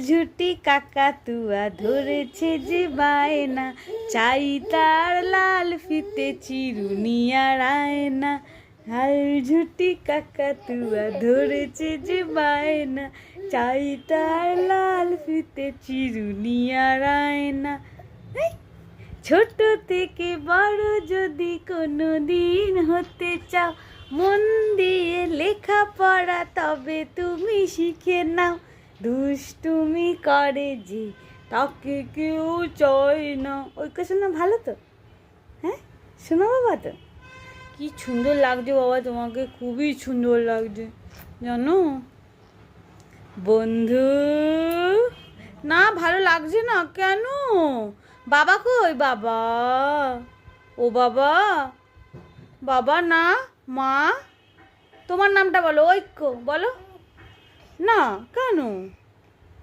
ঝুটি কাকাতুয়া ধরেছে যে বায়না, চাই তার লাল ফিতে চিরুনি আর আয়না। লাল ঝুটি কাকাতুয়া ধরেছে যে বায়না, চাই তার লাল ফিতে চিরুনি আর আয়না। ছোট থেকে বড় যদি কোনো দিন হতে চাও, মন দিয়ে লেখাপড়া তবে তুমি শিখে নাও। দুষ্টুমি করে যে তাকে কেউ চায় না। ওই শোনা ভালো তো? হ্যাঁ শোনো বাবা, তো কি সুন্দর লাগছে বাবা, তোমাকে খুবই সুন্দর লাগছে জানো বন্ধু। না ভালো লাগছে না কেন? বাবা কই বাবা? ও বাবা, বাবা না, মা তোমার নামটা বলো, ঐক্য বলো না কেন?